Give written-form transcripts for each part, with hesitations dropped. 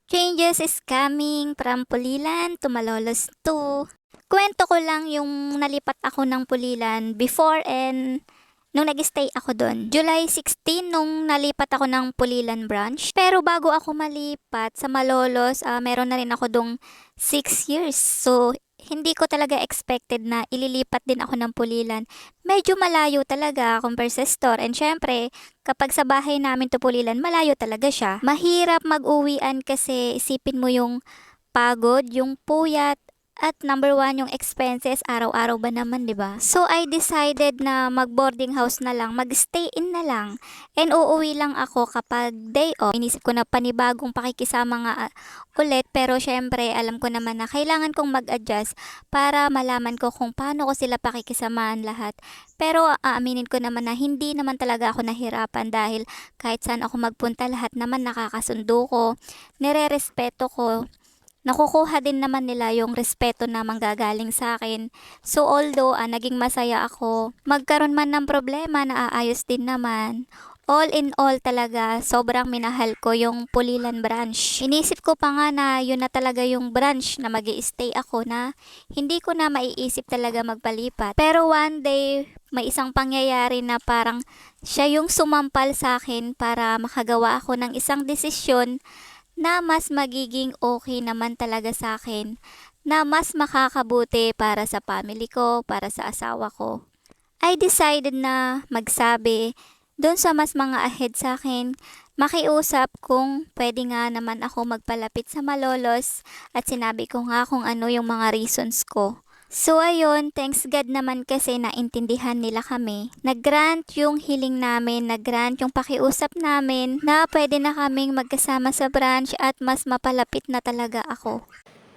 Changes is coming from Pulilan to Malolos 2. Kuwento ko lang yung nalipat ako ng Pulilan before and nung nag-stay ako doon. July 16 nung nalipat ako ng Pulilan branch. Pero bago ako malipat sa Malolos, meron na rin ako dong 6 years. So, hindi ko talaga expected na ililipat din ako ng Pulilan. Medyo malayo talaga compare sa store. And syempre, kapag sa bahay namin to Pulilan, malayo talaga siya. Mahirap mag-uwian kasi isipin mo yung pagod, yung puyat, at number one, yung expenses, araw-araw ba naman, di ba? So, I decided na mag-boarding house na lang, mag-stay in na lang. And uuwi lang ako kapag day off. Inisip ko na panibagong pakikisama nga ulit. Pero syempre, alam ko naman na kailangan kong mag-adjust para malaman ko kung paano ko sila pakikisamaan lahat. Pero aaminin ko naman na hindi naman talaga ako nahirapan dahil kahit saan ako magpunta, lahat naman nakakasundo ko, nire-respeto ko. Nakukuha din naman nila yung respeto na manggagaling sa akin. So although naging masaya ako, magkaroon man ng problema, naaayos din naman. All in all talaga, sobrang minahal ko yung Pulilan branch. Inisip ko pa nga na yun na talaga yung branch na magi-stay ako na hindi ko na maiisip talaga magpalipat. Pero one day, may isang pangyayari na parang siya yung sumampal sa akin para makagawa ako ng isang desisyon na mas magiging okay naman talaga sa akin, na mas makakabuti para sa family ko, para sa asawa ko. I decided na magsabi doon sa mas mga ahead sa akin, makiusap kung pwede nga naman ako magpalapit sa Malolos at sinabi ko nga kung ano yung mga reasons ko. So ayun, thanks God naman kasi naintindihan nila kami. Nag-grant yung hiling namin, nag-grant yung pakiusap namin na pwede na kaming magkasama sa branch at mas mapalapit na talaga ako.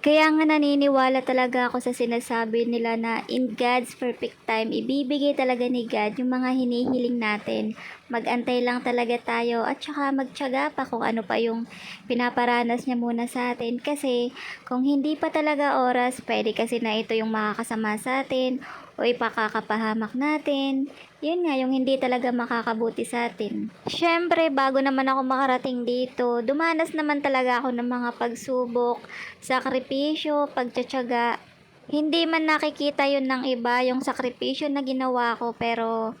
Kaya nga naniniwala talaga ako sa sinasabi nila na in God's perfect time, ibibigay talaga ni God yung mga hinihiling natin. Mag-antay lang talaga tayo at saka magtiyaga pa kung ano pa yung pinaparanas niya muna sa atin. Kasi kung hindi pa talaga oras, pwede kasi na ito yung makakasama sa atin o ipakakapahamak natin. Yun nga, yung hindi talaga makakabuti sa atin. Syempre, bago naman ako makarating dito, dumanas naman talaga ako ng mga pagsubok, sakripisyo, pagtsatsaga. Hindi man nakikita yun ng iba, yung sakripisyo na ginawa ko, pero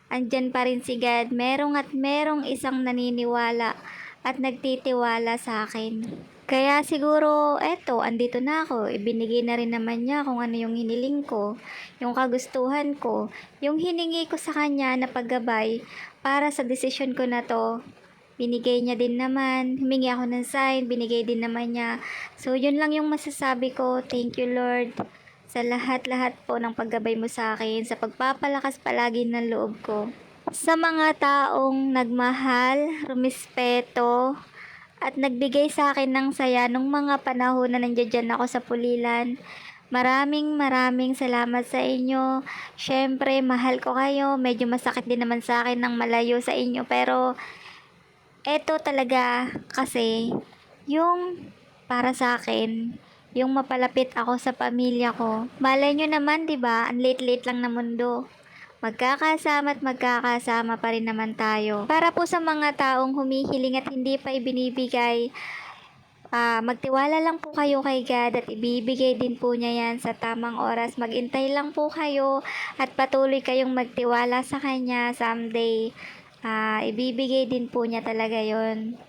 andyan pa rin si God. Merong isang naniniwala at nagtitiwala sa akin. Kaya siguro, eto, andito na ako. Ibinigay na rin naman niya kung ano yung hiniling ko, yung kagustuhan ko, yung hiningi ko sa kanya na paggabay para sa desisyon ko na to. Binigay niya din naman, humingi ako ng sign, binigay din naman niya. So, yun lang yung masasabi ko. Thank you, Lord, sa lahat-lahat po ng paggabay mo sa akin, sa pagpapalakas palagi ng loob ko. Sa mga taong nagmahal, rumispeto, at nagbigay sa akin ng saya nung mga panahon na nandiyan ako sa Pulilan. Maraming salamat sa inyo. Syempre, mahal ko kayo. Medyo masakit din naman sa akin ng malayo sa inyo. Pero, eto talaga kasi, yung para sa akin, yung mapalapit ako sa pamilya ko. Malay nyo naman, di ba? Ang late-late lang na mundo. Magkakasama at magkakasama pa rin naman tayo. Para po sa mga taong humihiling at hindi pa ibinibigay, magtiwala lang po kayo kay God at ibibigay din po niya yan sa tamang oras. Magintay lang po kayo at patuloy kayong magtiwala sa Kanya someday. Ibibigay din po niya talaga yon.